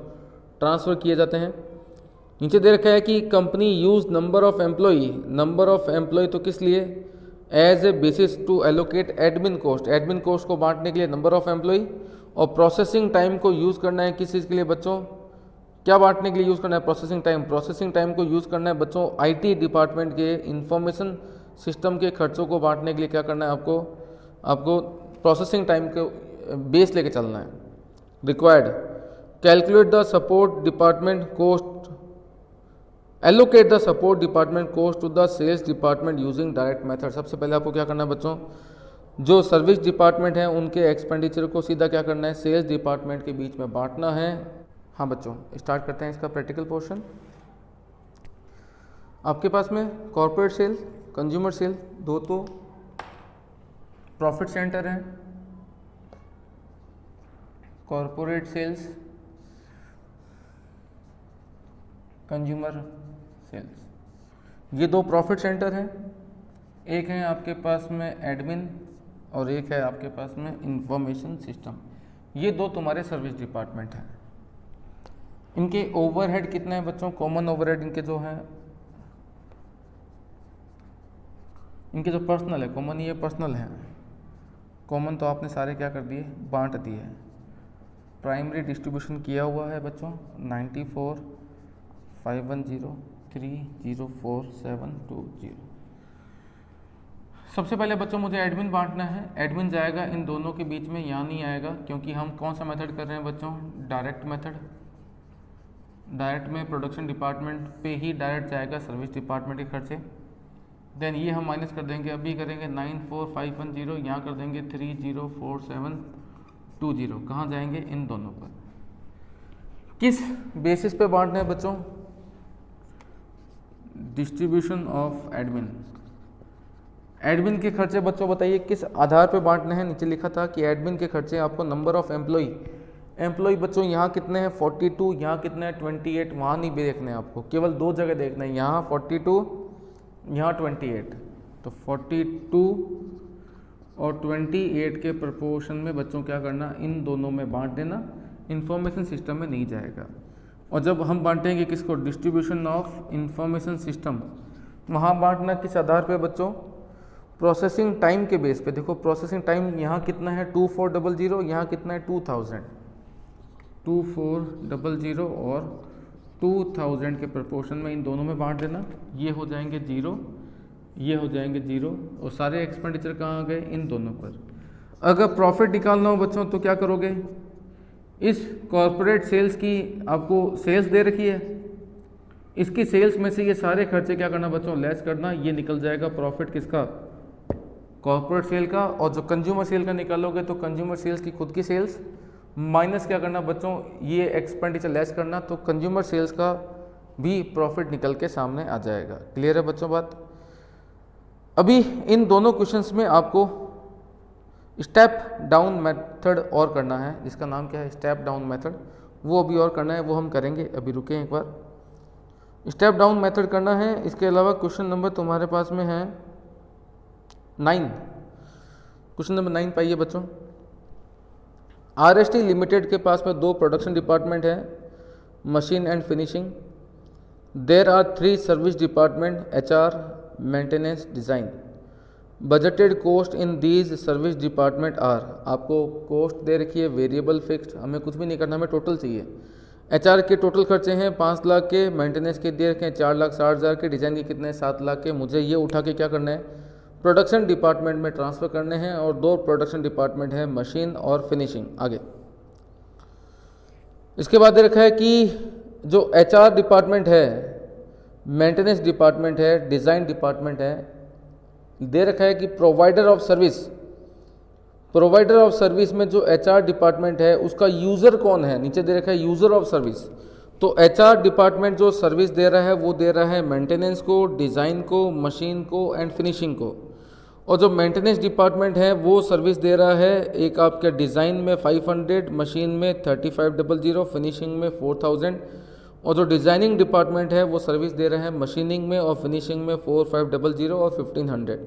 ट्रांसफ़र किए जाते हैं। नीचे दे रखा है कि company use number of employee. Number of employee तो किस लिए, as a basis to allocate admin cost. Admin cost को बांटने के लिए नंबर ऑफ एम्प्लॉय, और प्रोसेसिंग टाइम को यूज़ करना है किस चीज़ के लिए बच्चों, क्या बांटने के लिए यूज़ करना है, प्रोसेसिंग टाइम। प्रोसेसिंग टाइम को यूज़ करना है बच्चों IT डिपार्टमेंट के इंफॉर्मेशन सिस्टम के खर्चों को बांटने के लिए क्या करना है आपको प्रोसेसिंग टाइम को बेस लेके चलना है। Required, calculate the support department cost, allocate the support department cost to the sales department using direct method. सबसे पहले आपको क्या करना है बच्चों, जो सर्विस डिपार्टमेंट है उनके एक्सपेंडिचर को सीधा क्या करना है, सेल्स डिपार्टमेंट के बीच में बांटना है। हाँ बच्चों, स्टार्ट करते हैं इसका प्रैक्टिकल पोर्शन। आपके पास में कॉर्पोरेट सेल, कंज्यूमर सेल, दो तो प्रॉफिट सेंटर हैं। कॉर्पोरेट सेल्स, कंज्यूमर सेल्स, ये दो प्रॉफिट सेंटर हैं। एक है आपके पास में एडमिन और एक है आपके पास में इंफॉर्मेशन सिस्टम। ये दो तुम्हारे सर्विस डिपार्टमेंट हैं। इनके ओवरहेड कितने हैं बच्चों, कॉमन ओवरहेड इनके जो हैं, इनके जो पर्सनल है, कॉमन ये पर्सनल है, कॉमन तो आपने सारे क्या कर दिए, बांट दिए। प्राइमरी डिस्ट्रीब्यूशन किया हुआ है बच्चों 94,510,304,720। सबसे पहले बच्चों मुझे एडमिन बांटना है। एडमिन जाएगा इन दोनों के बीच में, यहाँ नहीं आएगा क्योंकि हम कौन सा मेथड कर रहे हैं बच्चों, डायरेक्ट मेथड। डायरेक्ट में प्रोडक्शन डिपार्टमेंट पे ही डायरेक्ट जाएगा सर्विस डिपार्टमेंट के खर्चे। देन ये हम माइनस कर देंगे, अभी करेंगे 94,510, यहाँ कर देंगे 304,720। कहाँ जाएंगे, इन दोनों पर। किस बेसिस पे बांटना है बच्चों, डिस्ट्रीब्यूशन ऑफ एडमिन। एडमिन के खर्चे बच्चों बताइए किस आधार पे बांटने हैं। नीचे लिखा था कि एडमिन के खर्चे आपको नंबर ऑफ एम्प्लॉय बच्चों यहाँ कितने हैं 42, यहाँ कितने हैं 28। वहाँ नहीं भी देखने हैं आपको, केवल दो जगह देखना है, यहाँ 42, यहाँ 28। तो 42 और 28 के प्रपोर्शन में बच्चों क्या करना, इन दोनों में बांट देना, इंफॉर्मेशन सिस्टम में नहीं जाएगा। और जब हम बांटेंगे किसको, डिस्ट्रीब्यूशन ऑफ इंफॉर्मेशन सिस्टम, वहाँ बांटना किस आधार पे बच्चों, प्रोसेसिंग टाइम के बेस पे। देखो प्रोसेसिंग टाइम यहाँ कितना है 2400, यहाँ कितना है 2000। 2400 और 2000 के प्रपोर्शन में इन दोनों में बांट देना। ये हो जाएंगे 0, ये हो जाएंगे 0, और सारे एक्सपेंडिचर कहाँ आ गए, इन दोनों पर। अगर प्रॉफिट निकालना हो बच्चों तो क्या करोगे, इस कॉर्पोरेट सेल्स की आपको सेल्स दे रखी है, इसकी सेल्स में से ये सारे खर्चे क्या करना बच्चों, लेस करना। ये निकल जाएगा प्रॉफिट किसका, कॉर्पोरेट सेल का। और जो कंज्यूमर सेल का निकालोगे तो कंज्यूमर सेल्स की खुद की सेल्स माइनस क्या करना बच्चों, ये एक्सपेंडिचर लेस करना, तो कंज्यूमर सेल्स का भी प्रॉफिट निकल के सामने आ जाएगा। क्लियर है बच्चों बात। अभी इन दोनों क्वेश्चंस में आपको स्टेप डाउन मेथड और करना है, जिसका नाम क्या है स्टेप डाउन मेथड, वो अभी और करना है, वो हम करेंगे, अभी रुके एक बार। स्टेप डाउन मेथड करना है। इसके अलावा क्वेश्चन नंबर तुम्हारे पास में है 9, क्वेश्चन नंबर 9 पाइए बच्चों। RST लिमिटेड के पास में 2 प्रोडक्शन डिपार्टमेंट है, machine and finishing. There are 3 service department, HR, maintenance, design. Budgeted cost in these service department are, आपको कोस्ट दे रखी है वेरिएबल फिक्स्ड, हमें कुछ भी नहीं करना, हमें टोटल चाहिए। HR के टोटल खर्चे हैं 5 लाख के, मेंटेनेंस के दे रखे हैं 4,60,000 के, डिज़ाइन के कितने 7 लाख के। मुझे ये उठा के क्या करना है प्रोडक्शन डिपार्टमेंट में ट्रांसफ़र करने हैं, और 2 प्रोडक्शन डिपार्टमेंट है मशीन और फिनिशिंग। आगे इसके बाद दे रखा है कि जो HR डिपार्टमेंट है, मेंटेनेंस डिपार्टमेंट है, डिज़ाइन डिपार्टमेंट है, दे रखा है कि प्रोवाइडर ऑफ सर्विस में जो HR डिपार्टमेंट है उसका यूज़र कौन है, नीचे दे रखा है यूज़र ऑफ सर्विस। तो HR डिपार्टमेंट जो सर्विस दे रहा है वो दे रहा है मेंटेनेंस को, डिज़ाइन को, मशीन को एंड फिनिशिंग को। और जो मेंटेनेंस डिपार्टमेंट है वो सर्विस दे रहा है एक आपके डिज़ाइन में 500, मशीन में 3500, फिनिशिंग में 4000। और जो डिज़ाइनिंग डिपार्टमेंट है वो सर्विस दे रहा है मशीनिंग में और फिनिशिंग में 4500 और 1500।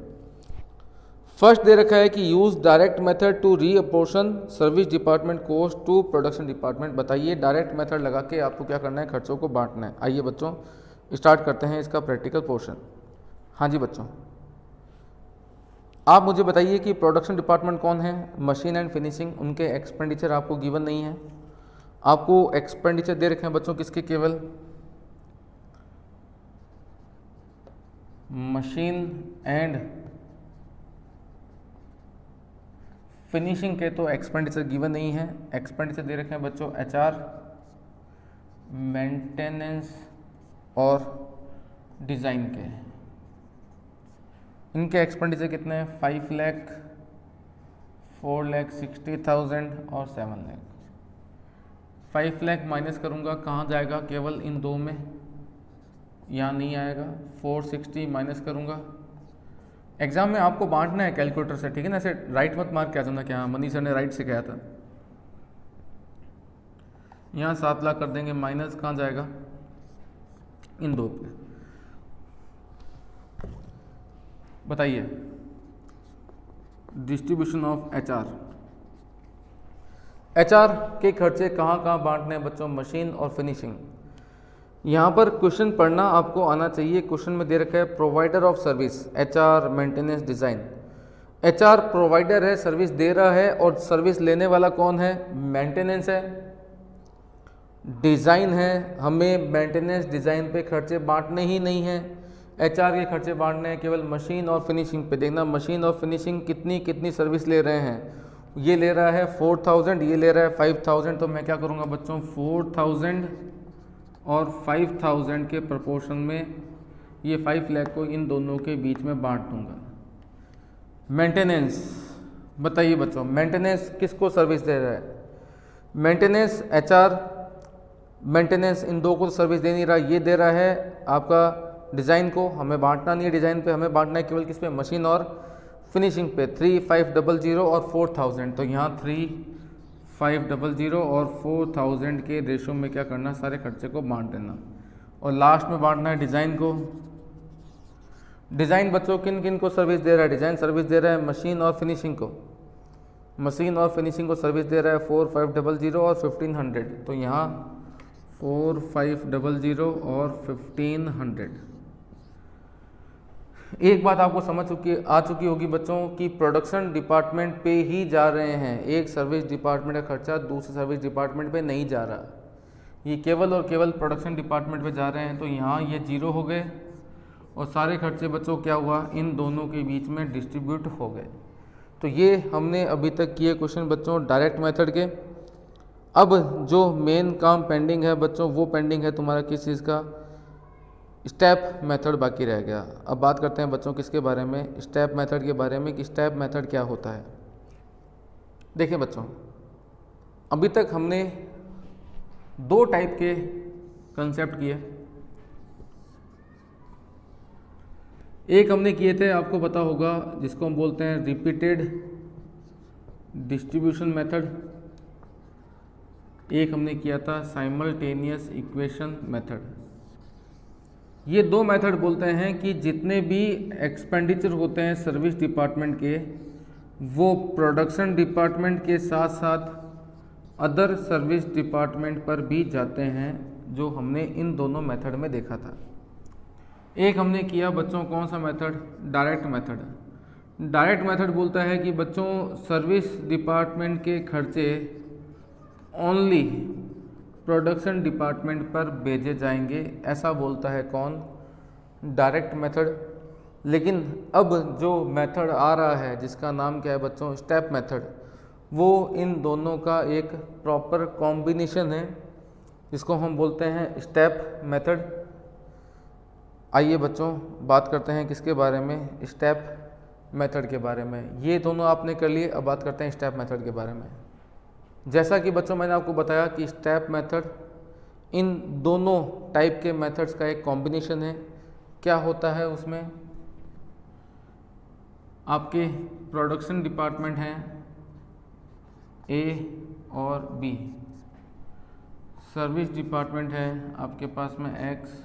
फर्स्ट दे रखा है कि use direct method to reapportion service department cost to production department. बताइए डायरेक्ट मेथड लगा के आपको क्या करना है, खर्चों को बांटना है। आइए बच्चों स्टार्ट करते हैं इसका प्रैक्टिकल पोर्शन। हाँ जी बच्चों, आप मुझे बताइए कि प्रोडक्शन डिपार्टमेंट कौन है, मशीन एंड फिनिशिंग, उनके एक्सपेंडिचर आपको गिवन नहीं है। आपको एक्सपेंडिचर दे रखे हैं बच्चों किसके, केवल मशीन एंड फिनिशिंग के, तो एक्सपेंडिचर गिवन नहीं है। एक्सपेंडिचर दे रखे हैं बच्चों HR, मेंटेनेंस और डिज़ाइन के। इनके एक्सपेंडिचर कितने हैं 5 लाख, 4,60,000 और 7 लाख। 5 लाख माइनस करूँगा कहाँ जाएगा, केवल इन 2 में, यहाँ नहीं आएगा। 460 माइनस करूँगा, एग्जाम में आपको बांटना है कैलकुलेटर से, ठीक है ना, ऐसे राइट मत मार्क क्या जाना कि हाँ मनी सर ने राइट से कहा था। यहाँ 7 लाख कर देंगे, माइनस कहाँ जाएगा इन 2 पे। बताइए डिस्ट्रीब्यूशन ऑफ HR के खर्चे कहाँ कहाँ बांटने हैं बच्चों, मशीन और फिनिशिंग। यहाँ पर क्वेश्चन पढ़ना आपको आना चाहिए। क्वेश्चन में दे रखा है provider of service, HR, maintenance, design. HR provider है, सर्विस दे रहा है, और सर्विस लेने वाला कौन है, मेंटेनेंस है, डिज़ाइन है। हमें मेंटेनेंस डिज़ाइन पे खर्चे बांटने ही नहीं है, HR के खर्चे बांटने हैं केवल मशीन और फिनिशिंग पे। देखना मशीन और फिनिशिंग कितनी कितनी सर्विस ले रहे हैं, ये ले रहा है 4000, ये ले रहा है 5000। तो मैं क्या करूँगा बच्चों 4000 और 5000 के प्रपोर्शन में ये 5 लाख को इन दोनों के बीच में बांट दूंगा। मेंटेनेंस, बताइए बच्चों मेंटेनेंस किसको सर्विस दे रहा है, मेंटेनेंस HR, मेंटेनेंस इन 2 को सर्विस दे नहीं रहा, ये दे रहा है आपका डिज़ाइन को। हमें बांटना नहीं है डिज़ाइन पे, हमें बांटना है केवल किस पे, मशीन और फिनिशिंग पे। 3500 और 4000, तो यहाँ 3500 और 4000 के रेशो में क्या करना, सारे खर्चे को बांट देना। और लास्ट में बांटना है डिज़ाइन को। डिज़ाइन बच्चों किन किन को सर्विस दे रहा है, डिज़ाइन सर्विस दे रहा है मशीन और फिनिशिंग को। मशीन और फिनिशिंग को सर्विस दे रहा है 4500 और 1500, तो यहाँ 4500 और 1500। एक बात आपको समझ आ चुकी होगी बच्चों कि प्रोडक्शन डिपार्टमेंट पे ही जा रहे हैं, एक सर्विस डिपार्टमेंट का खर्चा दूसरे सर्विस डिपार्टमेंट पे नहीं जा रहा, ये केवल और केवल प्रोडक्शन डिपार्टमेंट पे जा रहे हैं। तो यहाँ ये 0 हो गए और सारे खर्चे बच्चों क्या हुआ, इन दोनों के बीच में डिस्ट्रीब्यूट हो गए। तो ये हमने अभी तक किए क्वेश्चन बच्चों डायरेक्ट मेथड के। अब जो मेन काम पेंडिंग है बच्चों, वो पेंडिंग है तुम्हारा किस चीज़ का, स्टेप मेथड बाकी रह गया। अब बात करते हैं बच्चों किसके बारे में, स्टेप मेथड के बारे में, कि स्टेप मेथड क्या होता है। देखिए बच्चों, अभी तक हमने 2 टाइप के कंसेप्ट किए। एक हमने किए थे, आपको पता होगा, जिसको हम बोलते हैं रिपीटेड डिस्ट्रीब्यूशन मेथड, एक हमने किया था साइमल्टेनियस इक्वेशन मेथड। ये दो मेथड बोलते हैं कि जितने भी एक्सपेंडिचर होते हैं सर्विस डिपार्टमेंट के, वो प्रोडक्शन डिपार्टमेंट के साथ साथ अदर सर्विस डिपार्टमेंट पर भी जाते हैं, जो हमने इन दोनों मेथड में देखा था। एक हमने किया बच्चों कौन सा method, direct method. Direct method बोलता है कि बच्चों सर्विस डिपार्टमेंट के खर्चे ओनली प्रोडक्शन डिपार्टमेंट पर भेजे जाएंगे, ऐसा बोलता है कौन, डायरेक्ट मेथड। लेकिन अब जो मेथड आ रहा है जिसका नाम क्या है बच्चों, स्टेप मेथड, वो इन दोनों का एक प्रॉपर कॉम्बिनेशन है, जिसको हम बोलते हैं स्टेप मेथड। आइए बच्चों बात करते हैं किसके बारे में, स्टेप मेथड के बारे में। ये दोनों आपने कर लिए, अब बात करते हैं स्टेप मेथड के बारे में। जैसा कि बच्चों मैंने आपको बताया कि स्टेप मेथड इन दोनों टाइप के मेथड्स का एक कॉम्बिनेशन है। क्या होता है उसमें, आपके प्रोडक्शन डिपार्टमेंट हैं ए और बी, सर्विस डिपार्टमेंट है आपके पास में x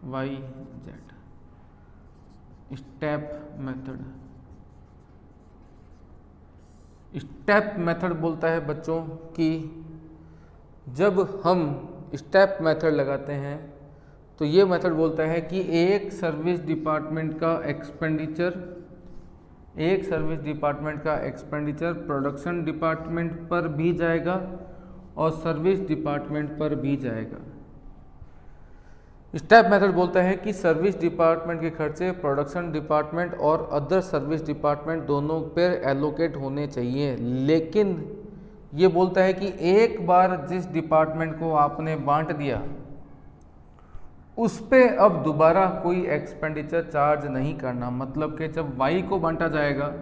y z. Step method, step method बोलता है बच्चों कि जब हम स्टेप मेथड लगाते हैं तो ये मेथड बोलता है कि एक सर्विस डिपार्टमेंट का एक्सपेंडिचर प्रोडक्शन डिपार्टमेंट पर भी जाएगा और सर्विस डिपार्टमेंट पर भी जाएगा। स्टेप मेथड बोलता है कि सर्विस डिपार्टमेंट के खर्चे प्रोडक्शन डिपार्टमेंट और अदर सर्विस डिपार्टमेंट दोनों पर एलोकेट होने चाहिए, लेकिन ये बोलता है कि एक बार जिस डिपार्टमेंट को आपने बांट दिया उस पे अब दोबारा कोई एक्सपेंडिचर चार्ज नहीं करना। मतलब कि जब वाई को बांटा जाएगा,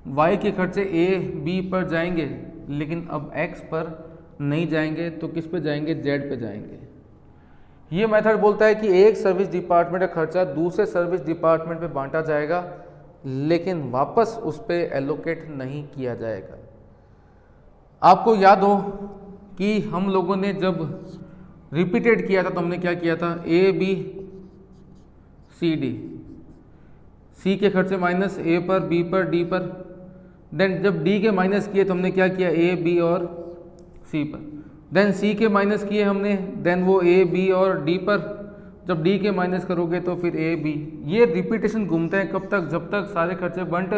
वाई के खर्चे ए बी पर जाएंगे, लेकिन अब एक्स पर नहीं जाएंगे, तो किस पे जाएंगे, जेड पे जाएंगे। ये मेथड बोलता है कि एक सर्विस डिपार्टमेंट का खर्चा दूसरे सर्विस डिपार्टमेंट पे बांटा जाएगा, लेकिन वापस उस पे एलोकेट नहीं किया जाएगा। आपको याद हो कि हम लोगों ने जब रिपीटेड किया था तो हमने क्या किया था, ए बी सी डी, सी के खर्चे माइनस ए पर, बी पर, डी पर। देन जब डी के माइनस किए तो हमने क्या किया, ए बी और सी पर। देन सी के माइनस किए हमने, देन वो ए बी और डी पर। जब डी के माइनस करोगे तो फिर ए बी। ये रिपीटेशन घूमते हैं कब तक, जब तक सारे खर्चे बंट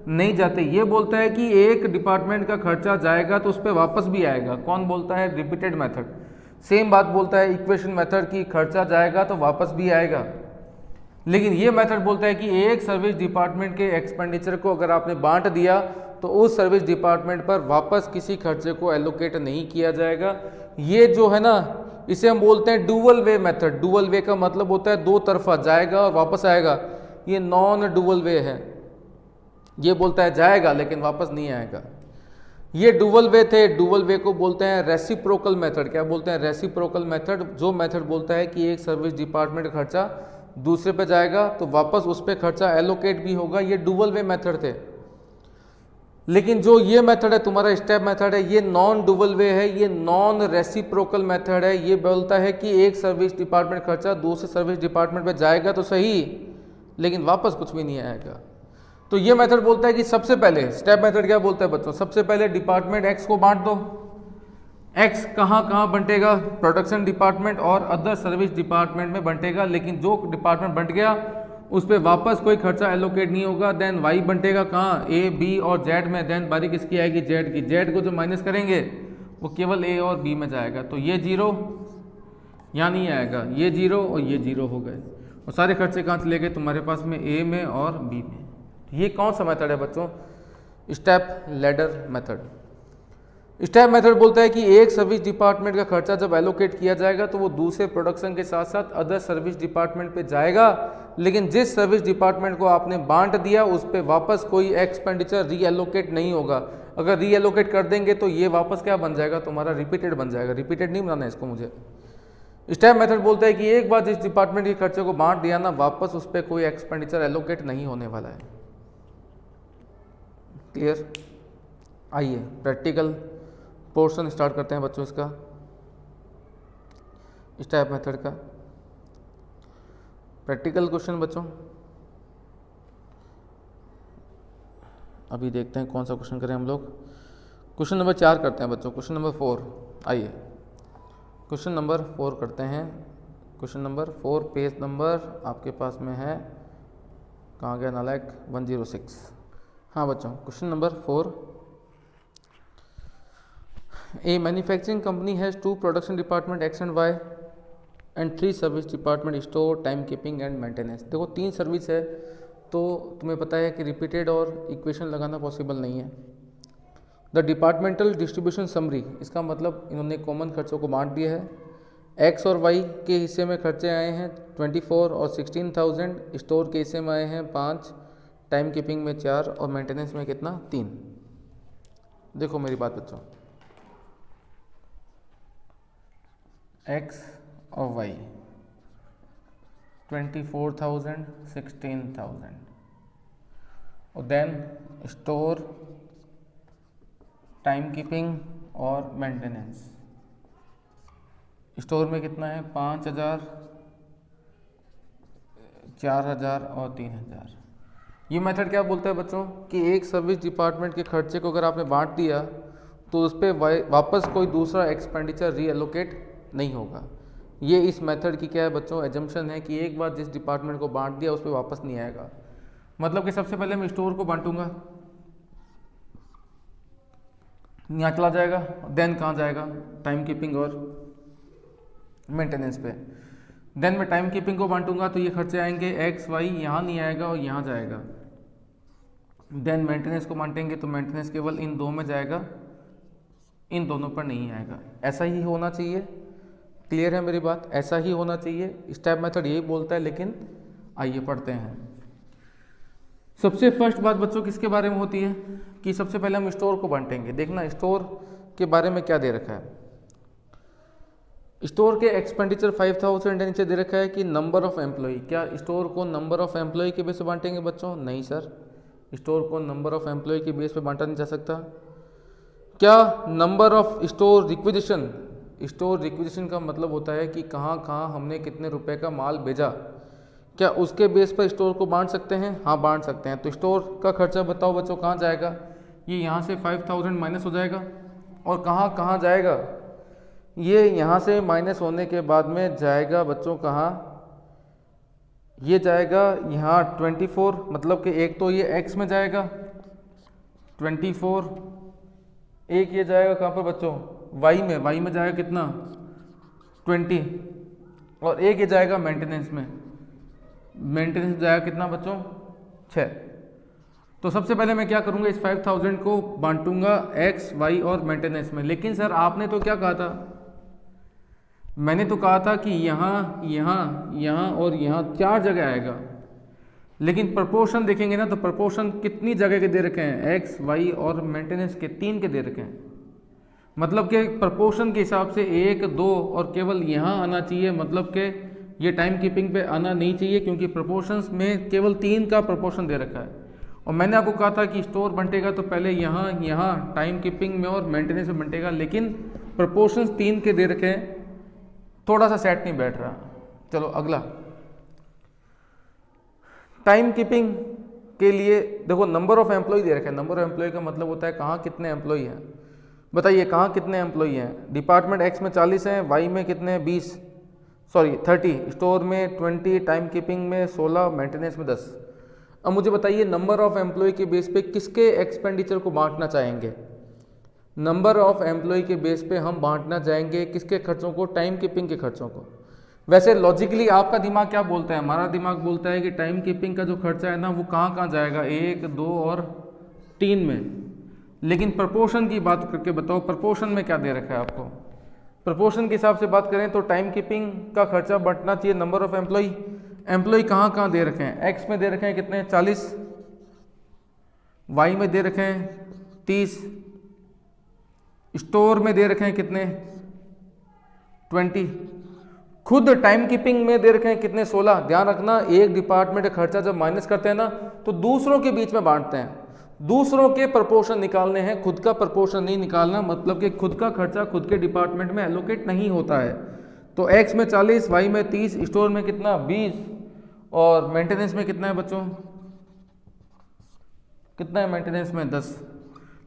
नहीं जाते। ये बोलता है कि एक डिपार्टमेंट का खर्चा जाएगा तो उस पर वापस भी आएगा। कौन बोलता है, रिपीटेड मेथड। सेम बात बोलता है इक्वेशन मेथड की, खर्चा जाएगा तो वापस भी आएगा। लेकिन ये मेथड बोलता है कि एक सर्विस डिपार्टमेंट के एक्सपेंडिचर को अगर आपने बांट दिया तो उस सर्विस डिपार्टमेंट पर वापस किसी खर्चे को एलोकेट नहीं किया जाएगा। ये जो है ना, इसे हम बोलते हैं डुअल वे मेथड। डुअल वे का मतलब होता है दो तरफा, जाएगा और वापस आएगा। ये नॉन डुअल वे है। ये बोलता है जाएगा लेकिन वापस नहीं आएगा। ये डुअल वे थे। डुअल वे को बोलते हैं रेसिप्रोकल मेथड। क्या बोलते हैं, रेसिप्रोकल मेथड। जो मेथड बोलता है कि एक सर्विस डिपार्टमेंट का खर्चा दूसरे पे जाएगा तो वापस उस पर खर्चा एलोकेट भी होगा। ये डुअल वे मेथड थे। लेकिन जो ये मेथड है तुम्हारा स्टेप मेथड है, ये नॉन डुअल वे है, ये नॉन रेसिप्रोकल मेथड है। ये बोलता है कि एक सर्विस डिपार्टमेंट खर्चा दूसरे सर्विस डिपार्टमेंट पे जाएगा तो सही, लेकिन वापस कुछ भी नहीं आएगा। तो ये मेथड बोलता है कि सबसे पहले, स्टेप मेथड क्या बोलता है बच्चों, सबसे पहले डिपार्टमेंट एक्स को बांट दो। एक्स कहाँ कहाँ बंटेगा, प्रोडक्शन डिपार्टमेंट और अदर सर्विस डिपार्टमेंट में बंटेगा। लेकिन जो डिपार्टमेंट बंट गया उस पर वापस कोई खर्चा एलोकेट नहीं होगा। देन वाई बंटेगा कहाँ, ए बी और जेड में। देन बारी किसकी आएगी, जेड की। जेड को जो माइनस करेंगे वो केवल ए और बी में जाएगा। तो ये जीरो यहाँ नहीं आएगा, ये जीरो और ये जीरो हो गए। और सारे खर्चे कहाँ चले गए, तुम्हारे पास में ए में और बी में। ये कौन सा मेथड है बच्चों, step ladder method. Step method बोलता है कि एक सर्विस डिपार्टमेंट का खर्चा जब एलोकेट किया जाएगा तो वो दूसरे प्रोडक्शन के साथ साथ अदर सर्विस डिपार्टमेंट पे जाएगा। लेकिन जिस सर्विस डिपार्टमेंट को आपने बांट दिया उस पर वापस कोई एक्सपेंडिचर रीएलोकेट नहीं होगा। अगर रीएलोकेट कर देंगे तो ये वापस क्या बन जाएगा, तुम्हारा रिपीटेड बन जाएगा। रिपीटेड नहीं बनाना इसको मुझे। स्टेप मेथड बोलता है कि एक बार जिस डिपार्टमेंट के खर्चे को बांट दिया ना, वापस उस पर कोई एक्सपेंडिचर एलोकेट नहीं होने वाला है। क्लियर। आइए प्रैक्टिकल पोर्शन स्टार्ट करते हैं बच्चों इसका, स्टेप मेथड का प्रैक्टिकल क्वेश्चन बच्चों। अभी देखते हैं कौन सा क्वेश्चन करें हम लोग। क्वेश्चन नंबर 4 करते हैं बच्चों। क्वेश्चन नंबर 4, आइए क्वेश्चन नंबर 4 करते हैं। क्वेश्चन नंबर 4 पेज नंबर आपके पास में है, कहाँ गया नालायक, 106। हाँ बच्चों, question number 4, A manufacturing company has 2 production department X and Y and 3 service department store, time keeping and maintenance. देखो 3 सर्विस है तो तुम्हें पता है कि रिपीटेड और इक्वेशन लगाना पॉसिबल नहीं है। द डिपार्टमेंटल डिस्ट्रीब्यूशन समरी, इसका मतलब इन्होंने कॉमन खर्चों को बांट दिया है। X और Y के हिस्से में खर्चे आए हैं 24 और 16,000, स्टोर के हिस्से में आए हैं 5, टाइम कीपिंग में 4 और मेंटेनेंस में कितना 3। देखो मेरी बात बच्चों, X और Y 24,000, 16,000 और देन स्टोर, टाइम कीपिंग और मेंटेनेंस। स्टोर में कितना है 5,000, 4,000 और 3,000। ये मेथड क्या बोलता है बच्चों कि एक सर्विस डिपार्टमेंट के खर्चे को अगर आपने बांट दिया तो उस पर वापस कोई दूसरा एक्सपेंडिचर रीएलोकेट नहीं होगा। ये इस मेथड की क्या है बच्चों, एजम्पशन है कि एक बार जिस डिपार्टमेंट को बांट दिया उस पर वापस नहीं आएगा। मतलब कि सबसे पहले मैं स्टोर को बांटूंगा, यहाँ चला जाएगा, देन कहाँ जाएगा, टाइम कीपिंग और मेंटेनेंस पे। देन मैं टाइम कीपिंग को बांटूंगा तो ये खर्चे आएंगे X Y, यहाँ नहीं आएगा और यहाँ जाएगा। देन मेंटेनेंस को बांटेंगे तो मेंटेनेंस केवल इन 2 में जाएगा, इन दोनों पर नहीं आएगा। ऐसा ही होना चाहिए, क्लियर है मेरी बात, ऐसा ही होना चाहिए। स्टेप मेथड यही बोलता है, लेकिन आइए पढ़ते हैं। सबसे फर्स्ट बात बच्चों किसके बारे में होती है कि सबसे पहले हम स्टोर को बांटेंगे। देखना स्टोर के बारे में क्या दे रखा है। स्टोर के एक्सपेंडिचर 5,000 नीचे दे रखा है कि नंबर ऑफ एम्प्लॉय। क्या स्टोर को नंबर ऑफ एम्प्लॉय के बेस पे बांटेंगे बच्चों? नहीं सर, स्टोर को नंबर ऑफ एम्प्लॉय के बेस पे बांटा नहीं जा सकता। क्या number of store requisition? Store requisition का मतलब होता है कि कहाँ कहाँ हमने कितने रुपए का माल भेजा, क्या उसके बेस पर स्टोर को बांट सकते हैं? हाँ बांट सकते हैं। तो स्टोर का खर्चा बताओ बच्चों कहाँ जाएगा? ये यहाँ से 5,000 माइनस हो जाएगा और कहाँ कहाँ जाएगा? ये यहाँ से माइनस होने के बाद में जाएगा बच्चों कहाँ? ये जाएगा यहाँ 24, मतलब कि एक तो ये x में जाएगा 24, एक ये जाएगा कहाँ पर बच्चों? y में जाएगा कितना 20 और एक ये जाएगा मेंटेनेंस में। मेंटेनेंस जाएगा कितना बच्चों 6। तो सबसे पहले मैं क्या करूँगा, इस 5,000 को बांटूंगा x y और मेंटेनेंस में। लेकिन सर आपने तो क्या कहा था, मैंने तो कहा था कि यहाँ यहाँ यहाँ और यहाँ 4 जगह आएगा। लेकिन प्रपोर्शन देखेंगे ना तो प्रपोर्शन कितनी जगह के दे रखे हैं, x y और मेंटेनेंस के 3 के दे रखे हैं। मतलब कि प्रपोर्शन के हिसाब से 1 2 और केवल यहाँ आना चाहिए, मतलब कि ये टाइम कीपिंग पे आना नहीं चाहिए, क्योंकि प्रपोर्शंस में केवल 3 का प्रपोर्शन दे रखा है। और मैंने आपको कहा था कि स्टोर बंटेगा तो पहले यहाँ यहाँ टाइम कीपिंग में और मेंटेनेंस में बंटेगा, लेकिन प्रपोर्शंस 3 के दे रखे हैं, थोड़ा सा सेट नहीं बैठ रहा। चलो अगला, टाइम कीपिंग के लिए देखो नंबर ऑफ एम्प्लॉय दे रखा है। नंबर ऑफ एम्प्लॉय का मतलब होता है कहाँ कितने एम्प्लॉय हैं। बताइए कहाँ कितने एम्प्लॉय हैं? डिपार्टमेंट एक्स में 40 हैं, वाई में कितने 30, स्टोर में 20, टाइम कीपिंग में 16, मेंटेनेंस में 10। अब मुझे बताइए नंबर ऑफ एम्प्लॉय के बेस पे किसके एक्सपेंडिचर को बांटना चाहेंगे? नंबर ऑफ एम्प्लॉय के बेस पे हम बांटना चाहेंगे किसके खर्चों को? टाइम कीपिंग के खर्चों को। वैसे लॉजिकली आपका दिमाग क्या बोलता है? हमारा दिमाग बोलता है कि टाइम कीपिंग का जो खर्चा है ना वो कहाँ कहाँ जाएगा, 1 2 और 3 में। लेकिन प्रपोर्शन की बात करके बताओ, प्रपोर्शन में क्या दे रखा है आपको? प्रपोर्शन के हिसाब से बात करें तो टाइम कीपिंग का खर्चा बढ़ना चाहिए नंबर ऑफ एम्प्लॉय। एम्प्लॉय कहाँ कहाँ दे रखे हैं? एक्स में दे रखे हैं कितने 40, वाई में दे रखे हैं 30, स्टोर में दे रखे हैं कितने 20, खुद टाइम कीपिंग में दे रखे हैं कितने 16। ध्यान रखना, एक डिपार्टमेंट का खर्चा जब माइनस करते हैं ना तो दूसरों के बीच में बांटते हैं। दूसरों के प्रपोर्शन निकालने हैं, खुद का प्रपोर्शन नहीं निकालना, मतलब कि खुद का खर्चा खुद के डिपार्टमेंट में एलोकेट नहीं होता है। तो एक्स में 40, वाई में 30, स्टोर में कितना 20 और मेंटेनेंस में कितना है बच्चों, कितना है मेंटेनेंस में 10।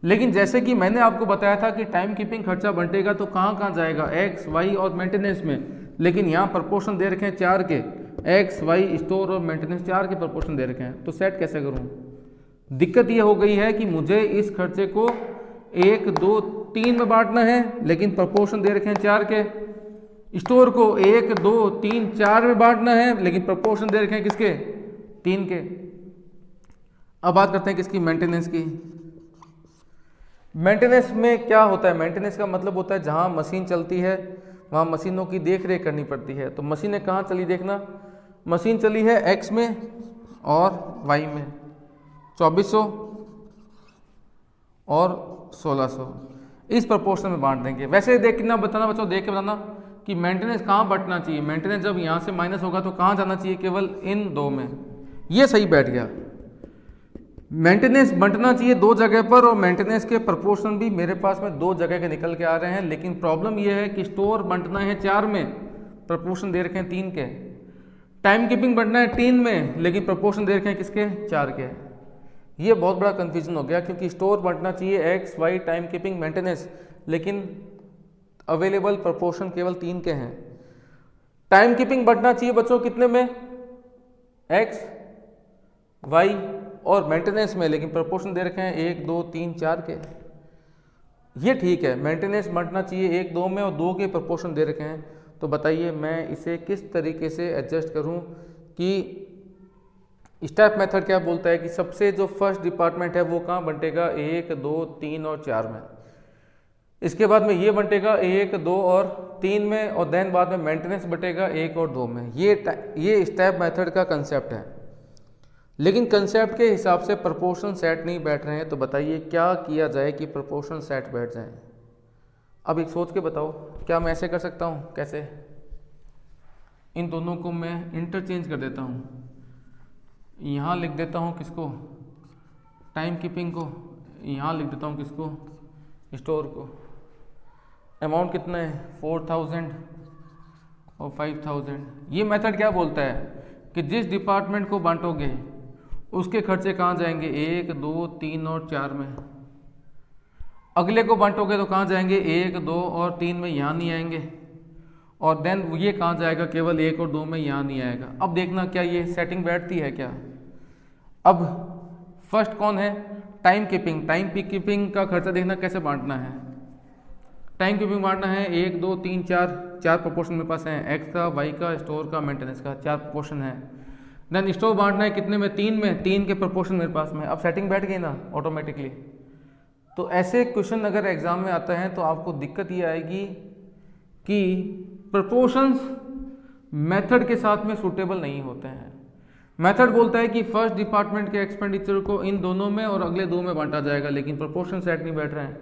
लेकिन जैसे कि मैंने आपको बताया था कि टाइम कीपिंग खर्चा बंटेगा तो कहाँ कहाँ जाएगा, एक्स वाई और मेंटेनेंस में। लेकिन यहाँ प्रपोर्शन दे रखे हैं 4 के, एक्स वाई स्टोर और मेंटेनेंस 4 के प्रपोर्शन दे रखे हैं, तो सेट कैसे करूँ। दिक्कत ये हो गई है कि मुझे इस खर्चे को 1, 2, 3 में बांटना है, लेकिन प्रपोर्शन दे रखे हैं 4 के। स्टोर को 1, 2, 3, 4 में बांटना है, लेकिन प्रपोर्शन दे रखे हैं किसके, 3 के। अब बात करते हैं किसकी, मेंटेनेंस की। मेंटेनेंस में क्या होता है, मेंटेनेंस का मतलब होता है जहां मशीन चलती है वहां मशीनों की देख रेख करनी पड़ती है। तो मशीनें कहाँ चली, देखना मशीन चली है एक्स में और वाई में, 2400 और 1600 इस प्रपोर्शन में बांट देंगे। वैसे देखना बताना बच्चों, देख के बताना कि मेंटेनेंस कहाँ बंटना चाहिए। मेंटेनेंस जब यहाँ से माइनस होगा तो कहाँ जाना चाहिए, केवल इन 2 में। ये सही बैठ गया। मेंटेनेंस बंटना चाहिए 2 जगह पर, और मेंटेनेंस के प्रपोर्शन भी मेरे पास में 2 जगह के निकल के आ रहे हैं। लेकिन प्रॉब्लम यह है कि स्टोर बंटना है 4 में, प्रपोर्शन दे रखे हैं 3 के। टाइम कीपिंग बंटना है 3 में, लेकिन प्रपोर्शन दे रखे हैं किसके, 4 के। ये बहुत बड़ा कंफ्यूजन हो गया, क्योंकि स्टोर बंटना चाहिए x y time keeping maintenance, लेकिन अवेलेबल प्रपोर्शन केवल 3 के हैं। टाइम कीपिंग बंटना चाहिए बच्चों कितने में, एक्स वाई और मेंटेनेंस में, लेकिन प्रपोर्शन दे रखे हैं 1, 2, 3, 4 के। ये ठीक है, मेंटेनेंस बंटना चाहिए 1, 2 में और 2 के प्रपोर्शन दे रखे हैं। तो बताइए मैं इसे किस तरीके से एडजस्ट करूं कि स्टेप मेथड क्या बोलता है कि सबसे जो फर्स्ट डिपार्टमेंट है वो कहाँ बंटेगा, 1, 2, 3 और 4 में। इसके बाद में ये बंटेगा 1, 2 और 3 में, और देन बाद में मेंटेनेंस बटेगा 1 और 2 में। ये स्टेप मेथड का कंसेप्ट है। लेकिन कंसेप्ट के हिसाब से प्रपोर्शन सेट नहीं बैठ रहे हैं। तो बताइए क्या किया जाए कि प्रपोर्शन सेट बैठ जाए। अब एक सोच के बताओ, क्या मैं ऐसे कर सकता हूँ, कैसे, इन दोनों को मैं इंटरचेंज कर देता हूँ। यहाँ लिख देता हूँ किसको, टाइम कीपिंग को, यहाँ लिख देता हूँ किसको, स्टोर को। अमाउंट कितना है, 4000 और 5000। ये मेथड क्या बोलता है कि जिस डिपार्टमेंट को बांटोगे उसके खर्चे कहाँ जाएंगे, 1, 2, 3 और 4 में। अगले को बांटोगे तो कहाँ जाएंगे, 1, 2 और 3 में, यहाँ नहीं आएंगे। और देन ये कहाँ जाएगा, केवल 1 और 2 में, यहाँ नहीं आएगा। अब देखना क्या ये सेटिंग बैठती है क्या। अब फर्स्ट कौन है, टाइम कीपिंग। टाइम कीपिंग का खर्चा देखना कैसे बांटना है। टाइम कीपिंग बांटना है 1, 2, 3, 4 प्रपोर्शन मेरे पास है, एक्स का, वाई का, स्टोर का, मेंटेनेंस का, 4 प्रपोर्शन है। देन स्टोर बांटना है कितने में, 3 में, 3 के प्रपोर्शन मेरे पास में। अब सेटिंग बैठ गई ना ऑटोमेटिकली। तो ऐसे क्वेश्चन अगर एग्जाम में आता है तो आपको दिक्कत ये आएगी कि प्रपोर्शंस मेथड के साथ में सूटेबल नहीं होते हैं। मेथड बोलता है कि फर्स्ट डिपार्टमेंट के एक्सपेंडिचर को इन दोनों में और अगले 2 में बांटा जाएगा, लेकिन प्रपोर्शन सेट नहीं बैठ रहे हैं।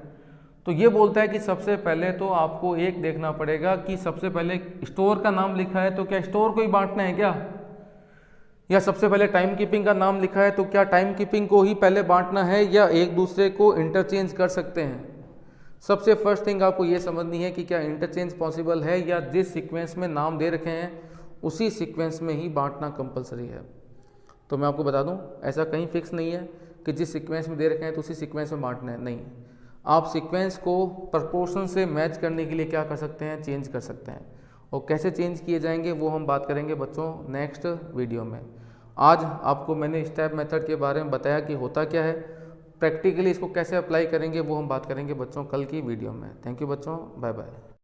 तो ये बोलता है कि सबसे पहले तो आपको एक देखना पड़ेगा कि सबसे पहले स्टोर का नाम लिखा है तो क्या स्टोर को ही बांटना है क्या, या सबसे पहले टाइम कीपिंग का नाम लिखा है तो क्या टाइम कीपिंग को ही पहले बांटना है, या एक दूसरे को इंटरचेंज कर सकते हैं। सबसे फर्स्ट थिंग आपको ये समझनी है कि क्या इंटरचेंज पॉसिबल है, या जिस सीक्वेंस में नाम दे रखे हैं उसी सीक्वेंस में ही बांटना कंपलसरी है। तो मैं आपको बता दूं, ऐसा कहीं फिक्स नहीं है कि जिस सीक्वेंस में दे रखे हैं तो उसी सीक्वेंस में बांटना है, नहीं। आप सीक्वेंस को प्रपोर्शन से मैच करने के लिए क्या कर सकते हैं, चेंज कर सकते हैं। और कैसे चेंज किए जाएंगे वो हम बात करेंगे बच्चों नेक्स्ट वीडियो में। आज आपको मैंने स्टेप मेथड के बारे में बताया कि होता क्या है, प्रैक्टिकली इसको कैसे अप्लाई करेंगे वो हम बात करेंगे बच्चों कल की वीडियो में। थैंक यू बच्चों, बाय बाय।